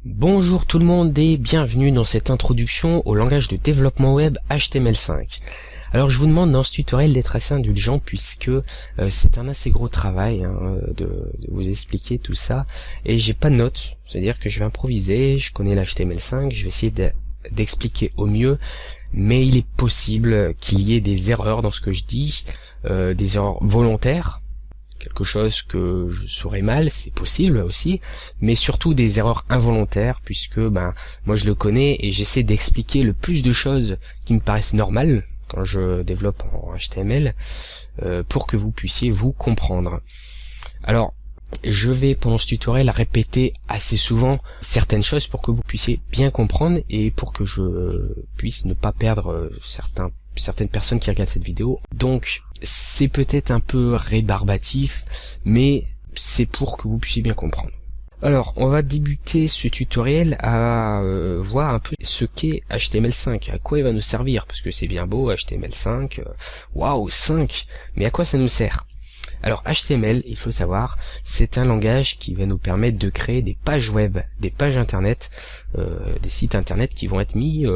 Bonjour tout le monde et bienvenue dans cette introduction au langage de développement web HTML5. Alors je vous demande dans ce tutoriel d'être assez indulgent puisque c'est un assez gros travail de vous expliquer tout ça et j'ai pas de notes, c'est-à-dire que je vais improviser, je connais l'HTML5, je vais essayer d'expliquer au mieux, mais il est possible qu'il y ait des erreurs dans ce que je dis, des erreurs volontaires, quelque chose que je saurais mal, c'est possible aussi, mais surtout des erreurs involontaires, puisque moi je le connais et j'essaie d'expliquer le plus de choses qui me paraissent normales quand je développe en HTML, pour que vous puissiez vous comprendre. Alors, je vais pendant ce tutoriel répéter assez souvent certaines choses pour que vous puissiez bien comprendre et pour que je puisse ne pas perdre certaines personnes qui regardent cette vidéo. Donc c'est peut-être un peu rébarbatif, mais c'est pour que vous puissiez bien comprendre. Alors on va débuter ce tutoriel à voir un peu ce qu'est HTML5, à quoi il va nous servir, parce que c'est bien beau HTML5, waouh 5, mais à quoi ça nous sert? Alors HTML, il faut savoir, c'est un langage qui va nous permettre de créer des pages web, des pages internet, des sites internet qui vont être mis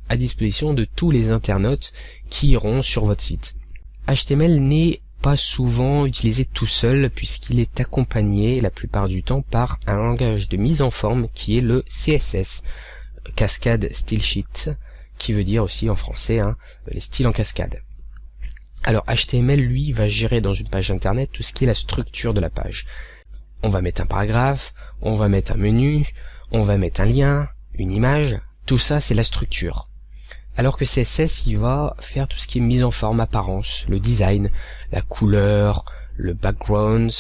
à disposition de tous les internautes qui iront sur votre site. HTML n'est pas souvent utilisé tout seul puisqu'il est accompagné la plupart du temps par un langage de mise en forme qui est le CSS, Cascade Style Sheet, qui veut dire aussi en français les styles en cascade. Alors HTML, lui, va gérer dans une page internet tout ce qui est la structure de la page. On va mettre un paragraphe, on va mettre un menu, on va mettre un lien, une image, tout ça c'est la structure. Alors que CSS, il va faire tout ce qui est mise en forme, apparence, le design, la couleur, le background,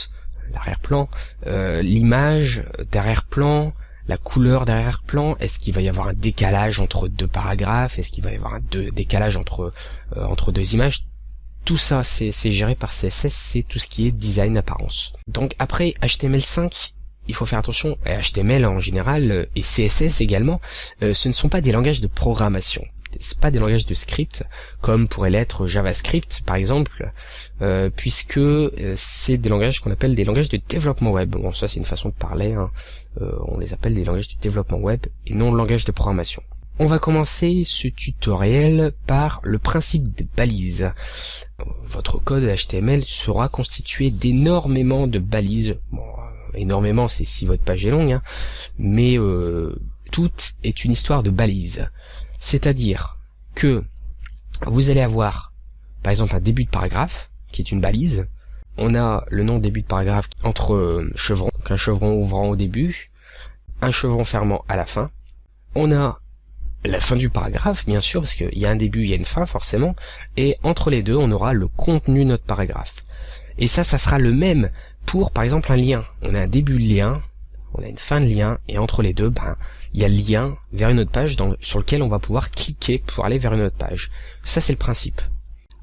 l'arrière-plan, l'image d'arrière-plan, la couleur d'arrière-plan, est-ce qu'il va y avoir un décalage entre deux paragraphes, est-ce qu'il va y avoir un décalage entre deux images. Tout ça, c'est géré par CSS, c'est tout ce qui est design, apparence. Donc après HTML5, il faut faire attention, et HTML en général, et CSS également, ce ne sont pas des langages de programmation. C'est pas des langages de script, comme pourrait l'être JavaScript par exemple, puisque c'est des langages qu'on appelle des langages de développement web. Bon, ça c'est une façon de parler, on les appelle des langages de développement web, et non langage de programmation. On va commencer ce tutoriel par le principe de balises. Votre code HTML sera constitué d'énormément de balises. Bon, énormément, c'est si votre page est longue, mais tout est une histoire de balises. C'est-à-dire que vous allez avoir, par exemple, un début de paragraphe, qui est une balise. On a le nom de début de paragraphe entre chevrons, donc un chevron ouvrant au début, un chevron fermant à la fin. On a la fin du paragraphe, bien sûr, parce qu'il y a un début, il y a une fin, forcément, et entre les deux, on aura le contenu de notre paragraphe. Et ça sera le même pour, par exemple, un lien. On a un début de lien, on a une fin de lien, et entre les deux, il y a le lien vers une autre page sur lequel on va pouvoir cliquer pour aller vers une autre page. Ça, c'est le principe.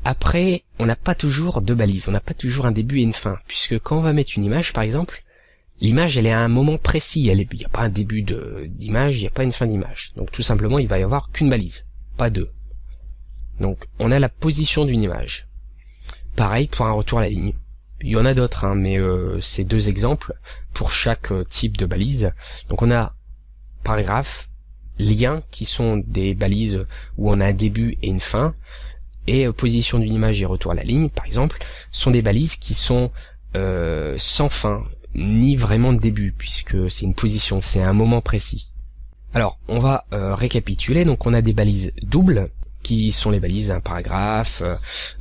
Après, on n'a pas toujours deux balises, on n'a pas toujours un début et une fin, puisque quand on va mettre une image, par exemple, l'image, elle est à un moment précis, il n'y a pas un début d'image, il n'y a pas une fin d'image. Donc tout simplement, il va y avoir qu'une balise, pas deux. Donc on a la position d'une image. Pareil pour un retour à la ligne. Il y en a d'autres, mais c'est deux exemples pour chaque type de balise. Donc on a paragraphe, lien, qui sont des balises où on a un début et une fin, et position d'une image et retour à la ligne, par exemple, sont des balises qui sont sans fin, ni vraiment de début, puisque c'est une position, c'est un moment précis. Alors, on va récapituler. Donc on a des balises doubles, qui sont les balises un paragraphe,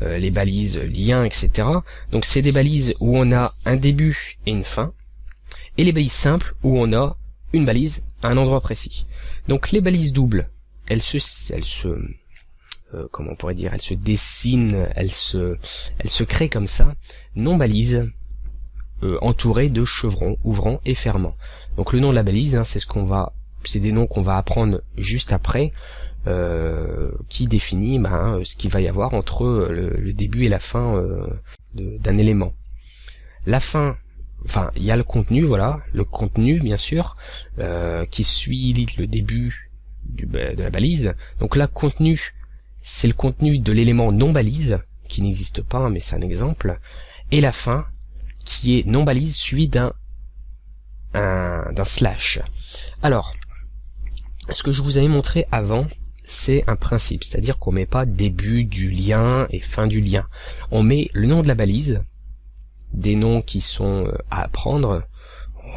les balises liens, etc. Donc c'est des balises où on a un début et une fin, et les balises simples où on a une balise à un endroit précis. Donc les balises doubles, elles se dessinent, elles se créent comme ça, non balises, entourées de chevrons ouvrant et fermant. Donc le nom de la balise, c'est des noms qu'on va apprendre juste après, qui définit ce qu'il va y avoir entre le début et la fin d'un élément. La fin, il y a le contenu, voilà, le contenu bien sûr, qui suit le début de la balise. Donc là, contenu, c'est le contenu de l'élément non balise, qui n'existe pas, mais c'est un exemple, et la fin, qui est non balise suivi d'un slash. Alors, Ce que je vous avais montré avant, c'est un principe, c'est-à-dire qu'on met pas début du lien et fin du lien. On met le nom de la balise, des noms qui sont à apprendre.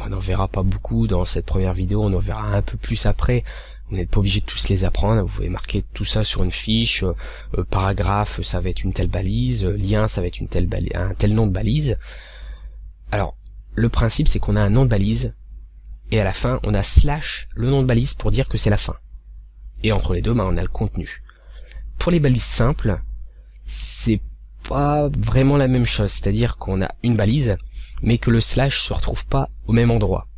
On n'en verra pas beaucoup dans cette première vidéo, on en verra un peu plus après. Vous n'êtes pas obligé de tous les apprendre, vous pouvez marquer tout ça sur une fiche. Paragraphe, ça va être une telle balise, lien, ça va être un tel nom de balise. Alors, le principe, c'est qu'on a un nom de balise, et à la fin, on a slash le nom de balise pour dire que c'est la fin. Et entre les deux, on a le contenu. Pour les balises simples, c'est pas vraiment la même chose, c'est-à-dire qu'on a une balise, mais que le slash se retrouve pas au même endroit.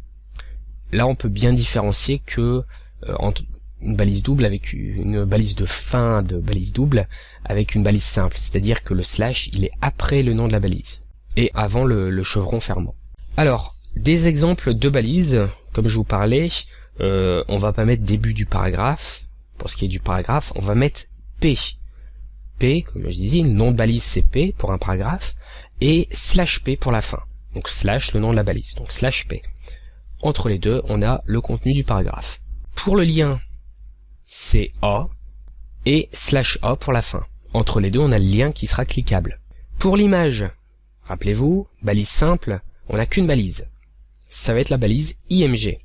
Là, on peut bien différencier que entre une balise double avec une balise de fin de balise double avec une balise simple, c'est-à-dire que le slash, il est après le nom de la balise et avant le chevron fermant. Alors, des exemples de balises, comme je vous parlais, on va pas mettre début du paragraphe. Pour ce qui est du paragraphe, on va mettre P. P, comme je disais, le nom de balise c'est P pour un paragraphe, et slash P pour la fin. Donc slash le nom de la balise, donc slash P. Entre les deux, on a le contenu du paragraphe. Pour le lien, c'est A, et slash A pour la fin. Entre les deux, on a le lien qui sera cliquable. Pour l'image, rappelez-vous, balise simple, on n'a qu'une balise. Ça va être la balise IMG,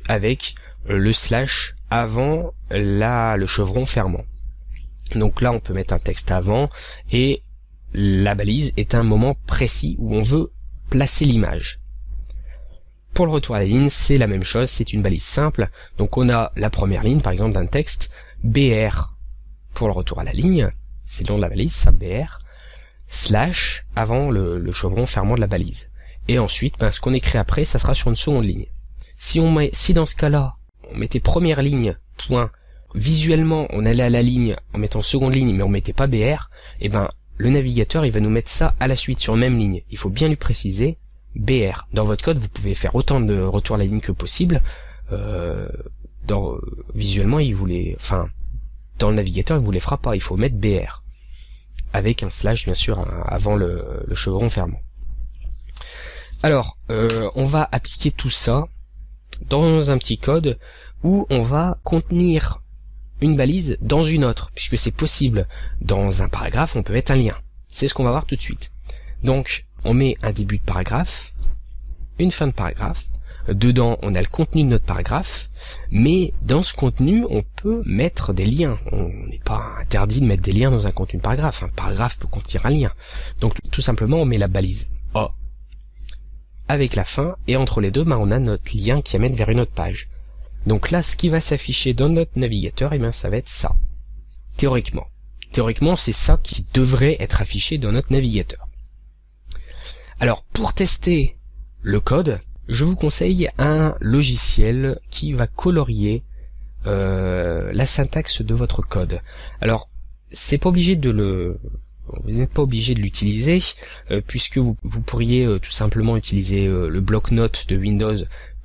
avec le slash avant le chevron fermant. Donc là, on peut mettre un texte avant, et la balise est un moment précis où on veut placer l'image. Pour le retour à la ligne, c'est la même chose, c'est une balise simple. Donc on a la première ligne, par exemple, d'un texte, BR pour le retour à la ligne, c'est le nom de la balise, ça BR, slash avant le chevron fermant de la balise. Et ensuite, ce qu'on écrit après, ça sera sur une seconde ligne. Si dans ce cas-là, on mettait première ligne, point, visuellement, on allait à la ligne en mettant seconde ligne, mais on mettait pas BR, et le navigateur, il va nous mettre ça à la suite, sur la même ligne. Il faut bien lui préciser BR. Dans votre code, vous pouvez faire autant de retour à la ligne que possible. Visuellement, dans le navigateur, il vous les fera pas. Il faut mettre BR. Avec un slash, bien sûr, avant le chevron fermant. Alors, on va appliquer tout ça dans un petit code où on va contenir une balise dans une autre, puisque c'est possible. Dans un paragraphe, on peut mettre un lien. C'est ce qu'on va voir tout de suite. Donc, on met un début de paragraphe, une fin de paragraphe. Dedans, on a le contenu de notre paragraphe, mais dans ce contenu, on peut mettre des liens. On n'est pas interdit de mettre des liens dans un contenu de paragraphe. Un paragraphe peut contenir un lien. Donc, tout simplement, on met la balise A avec la fin, et entre les deux, on a notre lien qui amène vers une autre page. Donc là, ce qui va s'afficher dans notre navigateur, ça va être ça. Théoriquement. Théoriquement, c'est ça qui devrait être affiché dans notre navigateur. Alors, pour tester le code, je vous conseille un logiciel qui va colorier la syntaxe de votre code. Alors, c'est pas obligé vous n'êtes pas obligé de l'utiliser, puisque vous pourriez tout simplement utiliser le bloc-notes de Windows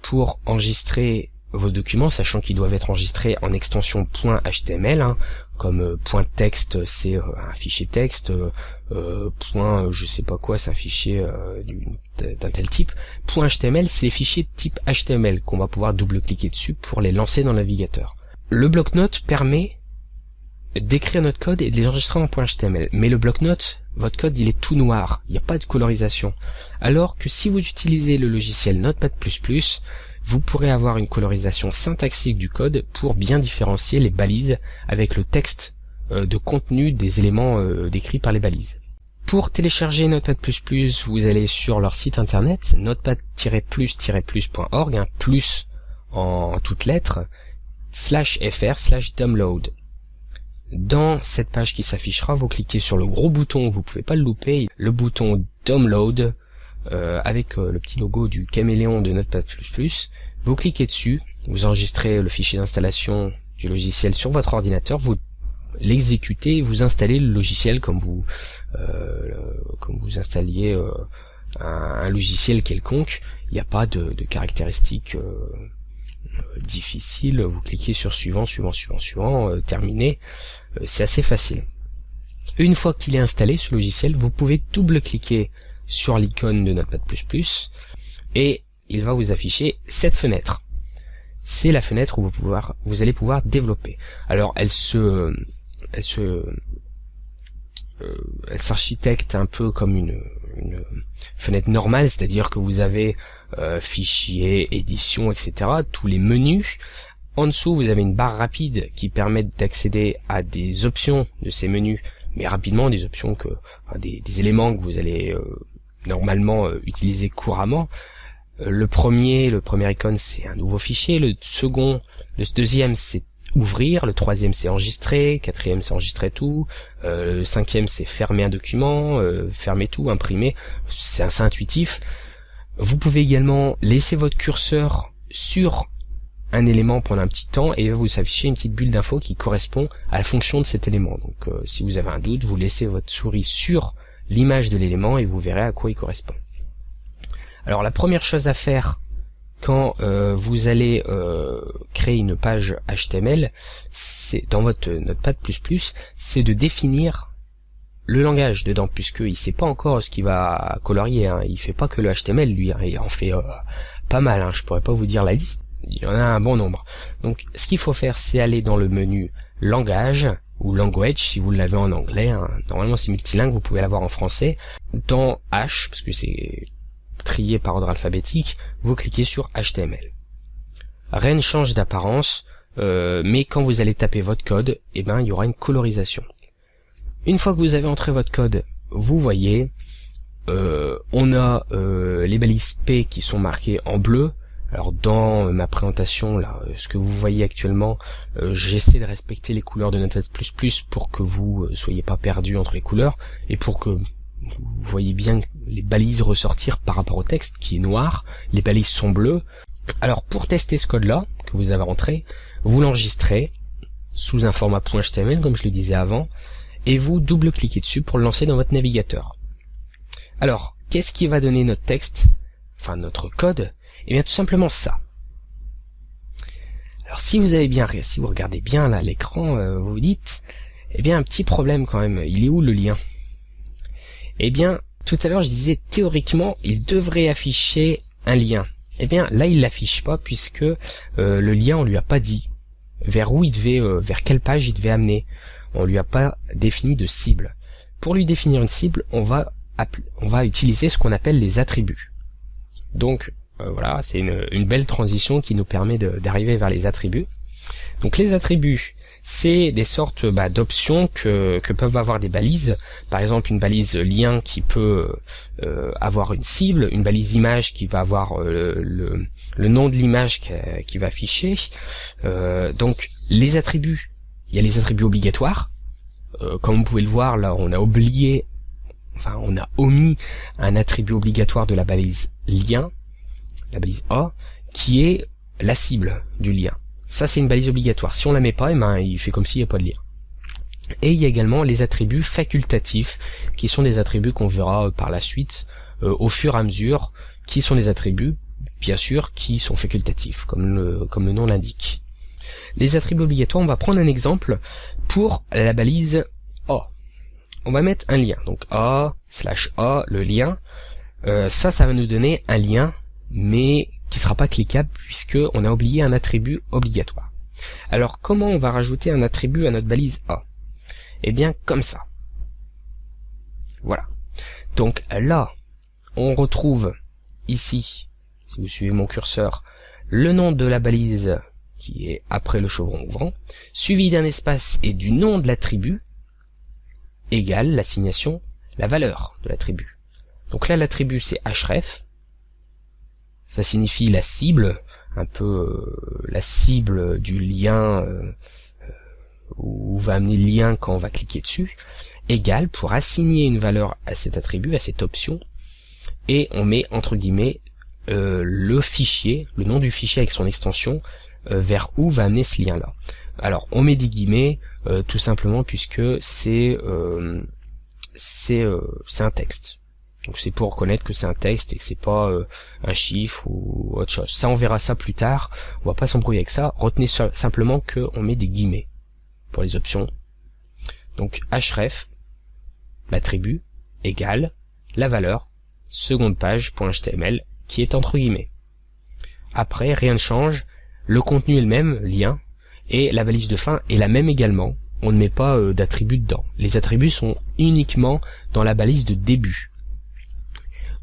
pour enregistrer vos documents, sachant qu'ils doivent être enregistrés en extension .html, comme point texte, c'est un fichier texte, point je sais pas quoi, c'est un fichier d'un tel type. Point .html, c'est les fichiers de type HTML qu'on va pouvoir double-cliquer dessus pour les lancer dans le navigateur. Le bloc-notes permet d'écrire notre code et de les enregistrer en .html. Mais le bloc-notes, votre code, il est tout noir, il n'y a pas de colorisation. Alors que si vous utilisez le logiciel Notepad++, vous pourrez avoir une colorisation syntaxique du code pour bien différencier les balises avec le texte de contenu des éléments décrits par les balises. Pour télécharger Notepad++, vous allez sur leur site internet, notepad-plus-plus.org, plus en toutes lettres, /fr/download. Dans cette page qui s'affichera, vous cliquez sur le gros bouton, vous pouvez pas le louper, le bouton Download, avec le petit logo du caméléon de Notepad++, vous cliquez dessus, vous enregistrez le fichier d'installation du logiciel sur votre ordinateur, vous l'exécutez, vous installez le logiciel comme vous installiez un logiciel quelconque. Il n'y a pas de caractéristiques difficiles. Vous cliquez sur suivant, terminé. C'est assez facile. Une fois qu'il est installé, ce logiciel, vous pouvez double-cliquer sur l'icône de Notepad++ et il va vous afficher cette fenêtre. c'est la fenêtre où vous allez pouvoir développer. Alors elle s'architecte un peu comme une fenêtre normale, c'est-à-dire que vous avez fichier, édition, etc., tous les menus. En dessous, vous avez une barre rapide qui permet d'accéder à des options de ces menus, mais rapidement, des options des éléments que vous allez normalement utiliser couramment. Le premier icône, c'est un nouveau fichier. Le deuxième, c'est ouvrir. Le troisième, c'est enregistrer. Quatrième, c'est enregistrer tout. Le cinquième, c'est fermer un document, fermer tout, imprimer. C'est assez intuitif. Vous pouvez également laisser votre curseur sur un élément pendant un petit temps et vous affichez une petite bulle d'info qui correspond à la fonction de cet élément. Donc si vous avez un doute, vous laissez votre souris sur l'image de l'élément et vous verrez à quoi il correspond. Alors la première chose à faire quand vous allez créer une page HTML, c'est dans votre Notepad++, c'est de définir le langage dedans, puisqu'il sait pas encore ce qu'il va colorier, hein. Il fait pas que le HTML lui, hein. Il en fait pas mal, hein. Je pourrais pas vous dire la liste, il y en a un bon nombre. Donc ce qu'il faut faire, c'est aller dans le menu langage ou language si vous l'avez en anglais, hein. Normalement c'est multilingue, vous pouvez l'avoir en français. Dans H, parce que c'est trié par ordre alphabétique, vous cliquez sur HTML. Rien ne change d'apparence, mais quand vous allez taper votre code, il y aura une colorisation. Une fois que vous avez entré votre code, vous voyez, on a les balises P qui sont marquées en bleu. Alors dans ma présentation, là, ce que vous voyez actuellement, j'essaie de respecter les couleurs de Notepad++ pour que vous soyez pas perdus entre les couleurs et pour que vous voyez bien les balises ressortir par rapport au texte qui est noir. Les balises sont bleues. Alors pour tester ce code-là que vous avez rentré, vous l'enregistrez sous un format .html comme je le disais avant, et vous double-cliquez dessus pour le lancer dans votre navigateur. Alors, qu'est-ce qui va donner notre texte, enfin notre code? Eh bien tout simplement ça. Alors si vous regardez bien là l'écran, vous vous dites, eh bien un petit problème quand même, il est où le lien? Eh bien, tout à l'heure je disais théoriquement il devrait afficher un lien. Eh bien là il l'affiche pas puisque le lien on lui a pas dit vers où il devait, vers quelle page il devait amener. On lui a pas défini de cible. Pour lui définir une cible, on va utiliser ce qu'on appelle les attributs. Donc voilà, c'est une belle transition qui nous permet d'arriver vers les attributs. Donc les attributs, c'est des sortes d'options que peuvent avoir des balises. Par exemple, une balise lien qui peut avoir une cible, une balise image qui va avoir le nom de l'image qui va afficher. Donc les attributs, il y a les attributs obligatoires. Comme vous pouvez le voir, là, on a omis un attribut obligatoire de la balise lien, la balise A, qui est la cible du lien. Ça, c'est une balise obligatoire. Si on la met pas, il fait comme s'il n'y a pas de lien. Et il y a également les attributs facultatifs, qui sont des attributs qu'on verra par la suite, au fur et à mesure, qui sont des attributs, bien sûr, qui sont facultatifs, comme le nom l'indique. Les attributs obligatoires, on va prendre un exemple pour la balise A. On va mettre un lien, donc A/A, le lien. Ça va nous donner un lien, mais qui sera pas cliquable puisque on a oublié un attribut obligatoire. Alors comment on va rajouter un attribut à notre balise A? Eh bien comme ça. Voilà. Donc là, on retrouve ici, si vous suivez mon curseur, le nom de la balise qui est après le chevron ouvrant, suivi d'un espace et du nom de l'attribut, égale l'assignation, la valeur de l'attribut. Donc là, l'attribut c'est href, ça signifie la cible, un peu la cible du lien, où va amener le lien quand on va cliquer dessus, égale pour assigner une valeur à cet attribut, à cette option, et on met entre guillemets le fichier, le nom du fichier avec son extension, vers où va amener ce lien là. Alors on met des guillemets tout simplement puisque c'est un texte. Donc c'est pour reconnaître que c'est un texte et que c'est pas un chiffre ou autre chose. Ça on verra ça plus tard, on va pas s'embrouiller avec ça. Retenez simplement que on met des guillemets pour les options. Donc href, l'attribut, égale la valeur, seconde page .html qui est entre guillemets. Après rien ne change, le contenu est le même, lien, et la balise de fin est la même également. On ne met pas d'attributs dedans. Les attributs sont uniquement dans la balise de début.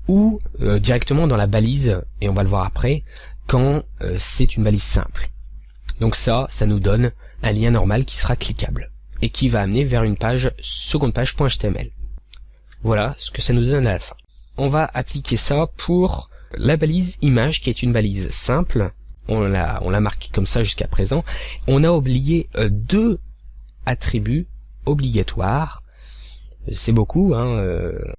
Ou directement dans la balise, et on va le voir après, quand c'est une balise simple. Donc ça nous donne un lien normal qui sera cliquable, et qui va amener vers une page, seconde page.html. Voilà ce que ça nous donne à la fin. On va appliquer ça pour la balise image, qui est une balise simple. On l'a marqué comme ça jusqu'à présent. On a oublié deux attributs obligatoires. C'est beaucoup, hein.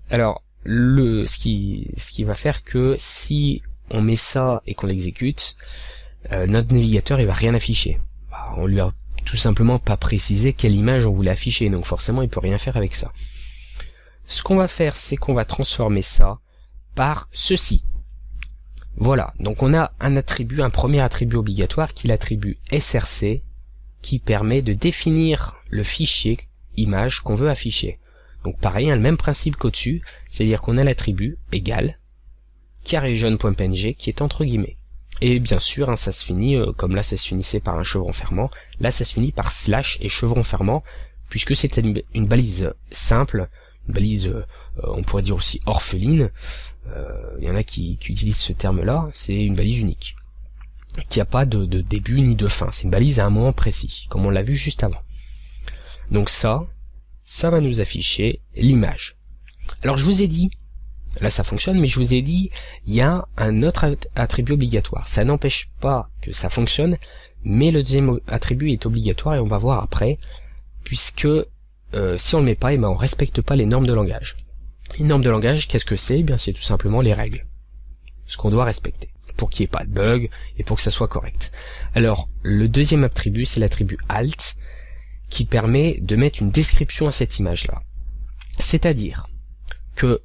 Alors, ce qui va faire que si on met ça et qu'on l'exécute, notre navigateur il va rien afficher. On lui a tout simplement pas précisé quelle image on voulait afficher, donc forcément il peut rien faire avec ça. Ce qu'on va faire, c'est qu'on va transformer ça par ceci. Voilà, donc on a un premier attribut obligatoire qui est l'attribut src, qui permet de définir le fichier image qu'on veut afficher. Donc pareil, le même principe qu'au-dessus, c'est-à-dire qu'on a l'attribut égal carré-jaune.png qui est entre guillemets. Et bien sûr, ça se finit, comme là ça se finissait par un chevron fermant, là ça se finit par slash et chevron fermant, puisque c'est une balise simple, une balise, on pourrait dire aussi orpheline. Il y en a qui utilisent ce terme-là, c'est une balise unique, qui n'a pas de début ni de fin, c'est une balise à un moment précis, comme on l'a vu juste avant. Donc ça va nous afficher l'image. Alors je vous ai dit, là ça fonctionne, mais je vous ai dit, il y a un autre attribut obligatoire. Ça n'empêche pas que ça fonctionne, mais le deuxième attribut est obligatoire et on va voir après, puisque si on le met pas, on respecte pas les normes de langage. Les normes de langage, qu'est-ce que c'est? Bien, c'est tout simplement les règles, ce qu'on doit respecter, pour qu'il n'y ait pas de bug et pour que ça soit correct. Alors, le deuxième attribut, c'est l'attribut alt, qui permet de mettre une description à cette image-là. C'est-à-dire que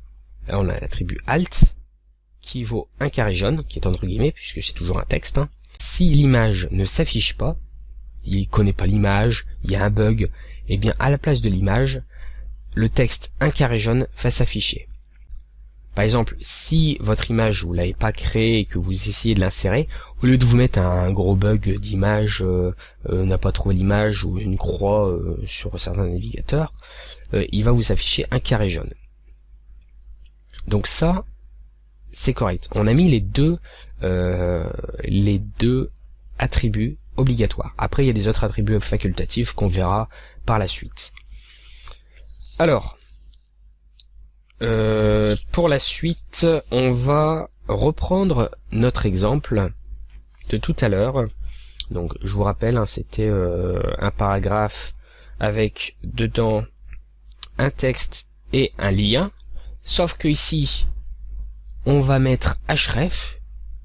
on a l'attribut alt qui vaut un carré jaune, qui est entre guillemets, puisque c'est toujours un texte. Si l'image ne s'affiche pas, il connaît pas l'image, il y a un bug, et bien à la place de l'image, le texte un carré jaune va s'afficher. Par exemple, si votre image vous l'avez pas créée et que vous essayez de l'insérer, au lieu de vous mettre un gros bug d'image, n'a pas trouvé l'image ou une croix sur certains navigateurs, il va vous afficher un carré jaune. Donc ça, c'est correct. On a mis les deux attributs obligatoires. Après, il y a des autres attributs facultatifs qu'on verra par la suite. Alors, pour la suite, on va reprendre notre exemple de tout à l'heure. Donc, je vous rappelle, c'était un paragraphe avec dedans un texte et un lien. Sauf que ici, on va mettre href.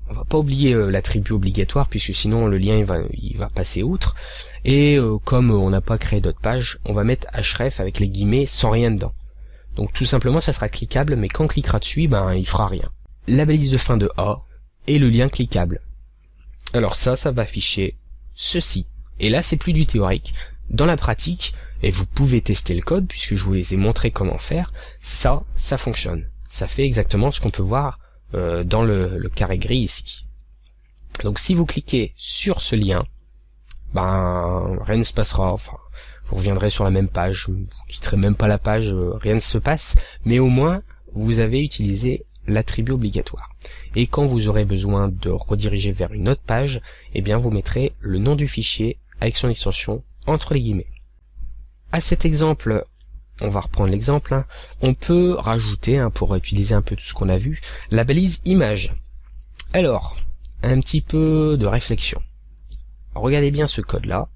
On va pas oublier l'attribut obligatoire, puisque sinon le lien il va passer outre. Et comme on n'a pas créé d'autres pages, on va mettre href avec les guillemets sans rien dedans. Donc tout simplement ça sera cliquable, mais quand on cliquera dessus, il fera rien. La balise de fin de A et le lien cliquable. Alors ça va afficher ceci. Et là c'est plus du théorique. Dans la pratique, et vous pouvez tester le code puisque je vous les ai montré comment faire, ça fonctionne. Ça fait exactement ce qu'on peut voir dans le carré gris ici. Donc si vous cliquez sur ce lien, rien ne se passera, enfin vous reviendrez sur la même page, vous quitterez même pas la page, rien ne se passe, mais au moins vous avez utilisé l'attribut obligatoire. Et quand vous aurez besoin de rediriger vers une autre page, vous mettrez le nom du fichier avec son extension entre les guillemets. À cet exemple, on va reprendre l'exemple, on peut rajouter, pour utiliser un peu tout ce qu'on a vu, la balise image. Alors, un petit peu de réflexion. Regardez bien ce code-là.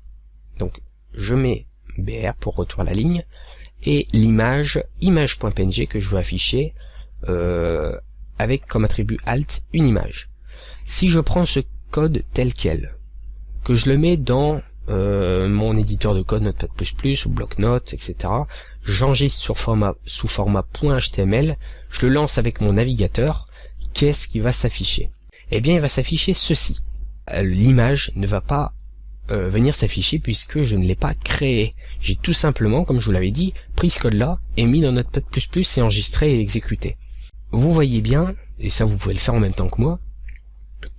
Donc, je mets BR pour retour à la ligne, et l'image, image.png que je veux afficher, avec comme attribut alt une image. Si je prends ce code tel quel, que je le mets dans mon éditeur de code Notepad++ ou bloc-notes, etc. J'enregistre sous format .html, je le lance avec mon navigateur, qu'est-ce qui va s'afficher? Il va s'afficher ceci. L'image ne va pas venir s'afficher puisque je ne l'ai pas créé. J'ai tout simplement, comme je vous l'avais dit, pris ce code-là et mis dans Notepad++ et enregistré et exécuté. Vous voyez bien, et ça vous pouvez le faire en même temps que moi,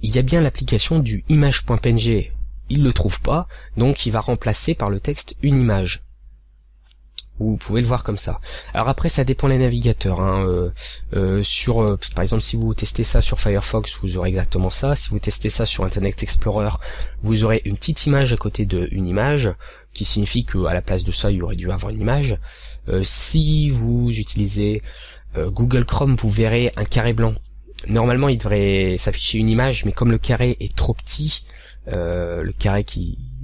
il y a bien l'application du image.png il le trouve pas, donc il va remplacer par le texte une image. Vous pouvez le voir comme ça. Alors après, ça dépend des navigateurs. Par exemple, si vous testez ça sur Firefox, vous aurez exactement ça. Si vous testez ça sur Internet Explorer, vous aurez une petite image à côté d'une image, qui signifie que à la place de ça, il y aurait dû avoir une image. Si vous utilisez Google Chrome, vous verrez un carré blanc. Normalement, il devrait s'afficher une image, mais comme le carré est trop petit, le carré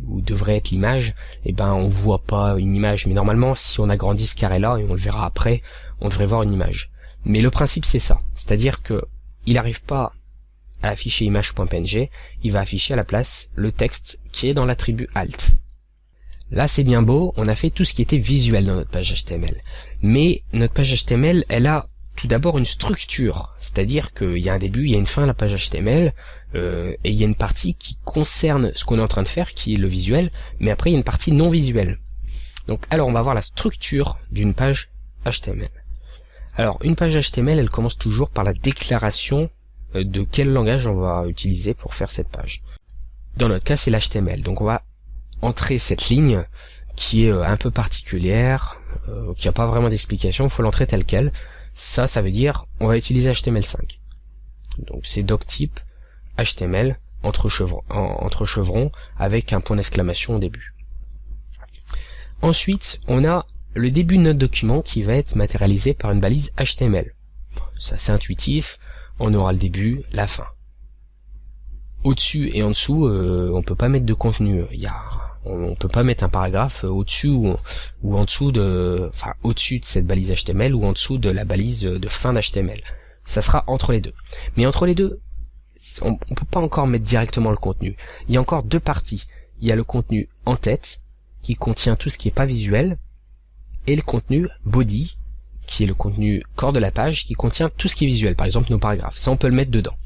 où devrait être l'image, on voit pas une image. Mais normalement, si on agrandit ce carré-là, et on le verra après, on devrait voir une image. Mais le principe, c'est ça. C'est-à-dire que il n'arrive pas à afficher image.png, il va afficher à la place le texte qui est dans l'attribut alt. Là, c'est bien beau, on a fait tout ce qui était visuel dans notre page HTML. Mais notre page HTML, elle a tout d'abord une structure, c'est-à-dire qu'il y a un début, il y a une fin à la page HTML, et il y a une partie qui concerne ce qu'on est en train de faire, qui est le visuel, mais après il y a une partie non visuelle. Donc alors on va voir la structure d'une page HTML. Alors une page HTML, elle commence toujours par la déclaration de quel langage on va utiliser pour faire cette page. Dans notre cas, c'est l'HTML, donc on va entrer cette ligne qui est un peu particulière, qui n'a pas vraiment d'explication, il faut l'entrer telle quelle. Ça veut dire, on va utiliser HTML5. Donc c'est doctype HTML entre chevrons avec un point d'exclamation au début. Ensuite, on a le début de notre document qui va être matérialisé par une balise HTML. Ça c'est intuitif, on aura le début, la fin. Au-dessus et en dessous, on peut pas mettre de contenu. On peut pas mettre un paragraphe au-dessus ou en dessous au-dessus de cette balise HTML ou en dessous de la balise de fin d'HTML. Ça sera entre les deux. Mais entre les deux, on peut pas encore mettre directement le contenu. Il y a encore deux parties. Il y a le contenu en tête, qui contient tout ce qui est pas visuel, et le contenu body, qui est le contenu corps de la page, qui contient tout ce qui est visuel, par exemple nos paragraphes. Ça, on peut le mettre dedans.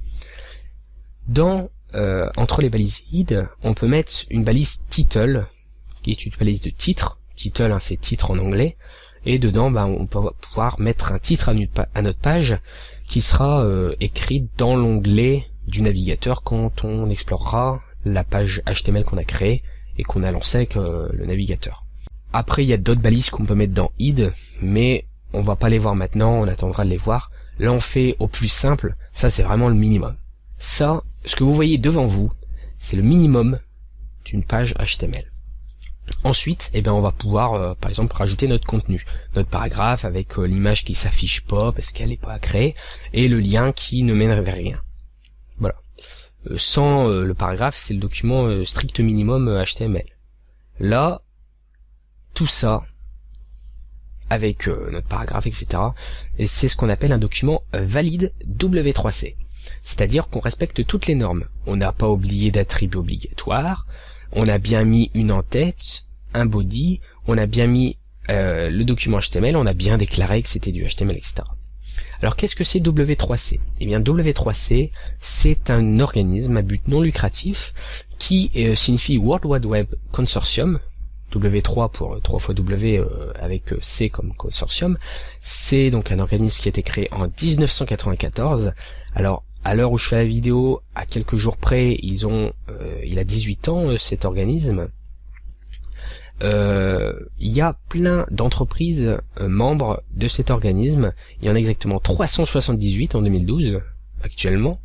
Entre les balises id, on peut mettre une balise title, qui est une balise de titre. Title, c'est titre en anglais. Et dedans, on peut pouvoir mettre un titre à notre page, qui sera écrit dans l'onglet du navigateur quand on explorera la page HTML qu'on a créée et qu'on a lancée avec le navigateur. Après, il y a d'autres balises qu'on peut mettre dans id, mais on va pas les voir maintenant, on attendra de les voir. Là, on fait au plus simple, ça c'est vraiment le minimum. Ça, ce que vous voyez devant vous, c'est le minimum d'une page HTML. Ensuite, on va pouvoir, par exemple, rajouter notre contenu, notre paragraphe avec l'image qui s'affiche pas parce qu'elle n'est pas créée et le lien qui ne mène vers rien. Voilà. Sans le paragraphe, c'est le document strict minimum HTML. Là, tout ça avec notre paragraphe, etc. Et c'est ce qu'on appelle un document valide W3C. C'est-à-dire qu'on respecte toutes les normes. On n'a pas oublié d'attributs obligatoires, on a bien mis une en-tête, un body, on a bien mis le document HTML, on a bien déclaré que c'était du HTML, etc. Alors qu'est-ce que c'est W3C ? Eh bien W3C, c'est un organisme à but non lucratif qui signifie World Wide Web Consortium, W3 pour 3 fois W avec C comme consortium. C'est donc un organisme qui a été créé en 1994. Alors à l'heure où je fais la vidéo, à quelques jours près, il a 18 ans cet organisme. Il y a plein d'entreprises membres de cet organisme. Il y en a exactement 378 en 2012 actuellement,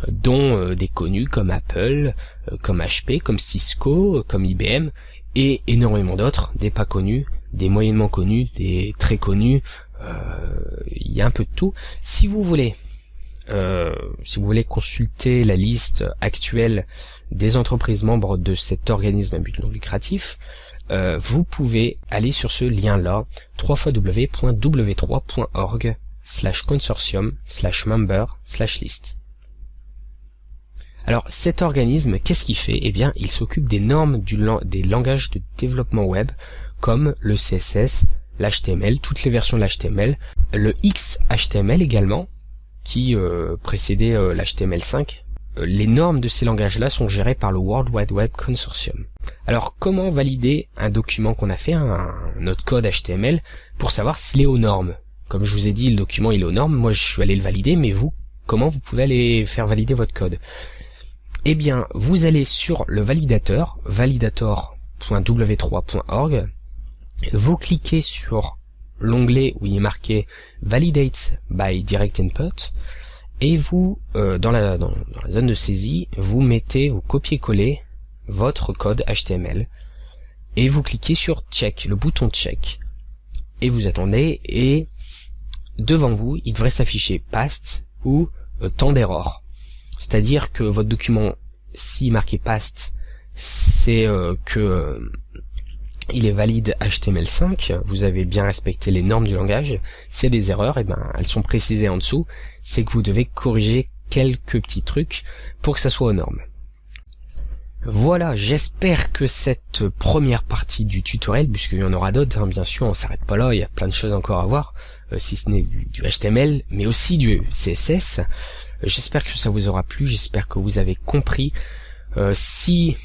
dont des connus comme Apple, comme HP, comme Cisco, comme IBM et énormément d'autres, des pas connus, des moyennement connus, des très connus. Il y a un peu de tout. Si vous voulez consulter la liste actuelle des entreprises membres de cet organisme à but non lucratif, vous pouvez aller sur ce lien-là, www.w3org/consortium/member/list. Alors cet organisme, qu'est-ce qu'il fait ? Eh bien, il s'occupe des normes des langages de développement web, comme le CSS, l'HTML, toutes les versions de l'HTML, le XHTML également, qui précédait l'HTML5. Les normes de ces langages-là sont gérées par le World Wide Web Consortium. Alors, comment valider un document qu'on a fait, notre code HTML, pour savoir s'il est aux normes ? Comme je vous ai dit, le document il est aux normes, moi je suis allé le valider, mais vous, comment vous pouvez aller faire valider votre code ? eh bien vous allez sur le validateur, validator.w3.org, vous cliquez sur l'onglet où il est marqué Validate by Direct Input, et vous, dans la zone de saisie, vous copiez-collez votre code HTML, et vous cliquez sur Check, le bouton Check, et vous attendez, et devant vous, il devrait s'afficher Past ou temps d'erreur. C'est-à-dire que votre document, si marqué Past, c'est que il est valide HTML5, vous avez bien respecté les normes du langage. S'il y a des erreurs, eh ben, elles sont précisées en dessous, c'est que vous devez corriger quelques petits trucs pour que ça soit aux normes. Voilà, j'espère que cette première partie du tutoriel, puisqu'il y en aura d'autres, bien sûr, on s'arrête pas là, il y a plein de choses encore à voir, si ce n'est du HTML, mais aussi du CSS. J'espère que ça vous aura plu, j'espère que vous avez compris. Si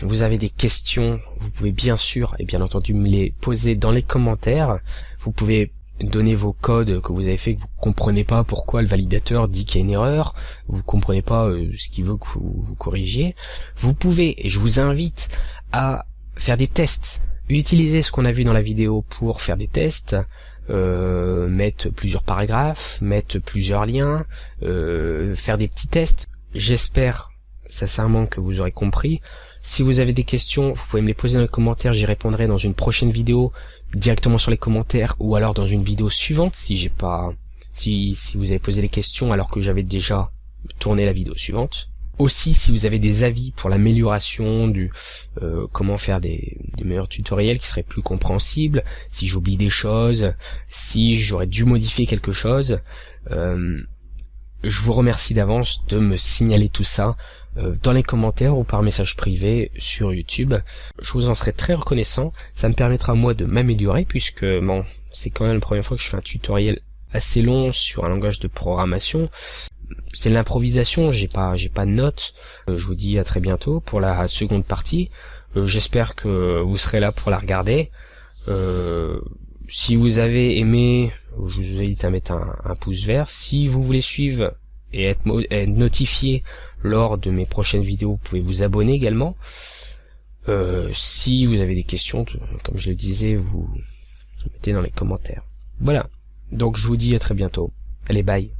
vous avez des questions, vous pouvez bien sûr et bien entendu me les poser dans les commentaires. Vous pouvez donner vos codes que vous avez fait, que vous comprenez pas pourquoi le validateur dit qu'il y a une erreur, vous comprenez pas ce qu'il veut que vous corrigiez. Vous pouvez, et je vous invite à faire des tests, utiliser ce qu'on a vu dans la vidéo pour faire des tests, mettre plusieurs paragraphes, mettre plusieurs liens, faire des petits tests. J'espère sincèrement que vous aurez compris. Si vous avez des questions, vous pouvez me les poser dans les commentaires, j'y répondrai dans une prochaine vidéo, directement sur les commentaires, ou alors dans une vidéo suivante, si vous avez posé les questions alors que j'avais déjà tourné la vidéo suivante. Aussi, si vous avez des avis pour l'amélioration du comment faire des meilleurs tutoriels qui seraient plus compréhensibles, si j'oublie des choses, si j'aurais dû modifier quelque chose, je vous remercie d'avance de me signaler tout ça dans les commentaires ou par message privé sur YouTube. Je vous en serai très reconnaissant, ça me permettra moi de m'améliorer, puisque bon, c'est quand même la première fois que je fais un tutoriel assez long sur un langage de programmation. C'est l'improvisation, j'ai pas de notes. Je vous dis à très bientôt pour la seconde partie. J'espère que vous serez là pour la regarder. Si vous avez aimé, je vous invite à mettre un pouce vert. Si vous voulez suivre et être notifié lors de mes prochaines vidéos, vous pouvez vous abonner également. Si vous avez des questions, comme je le disais, vous mettez dans les commentaires. Voilà, donc je vous dis à très bientôt. Allez, bye.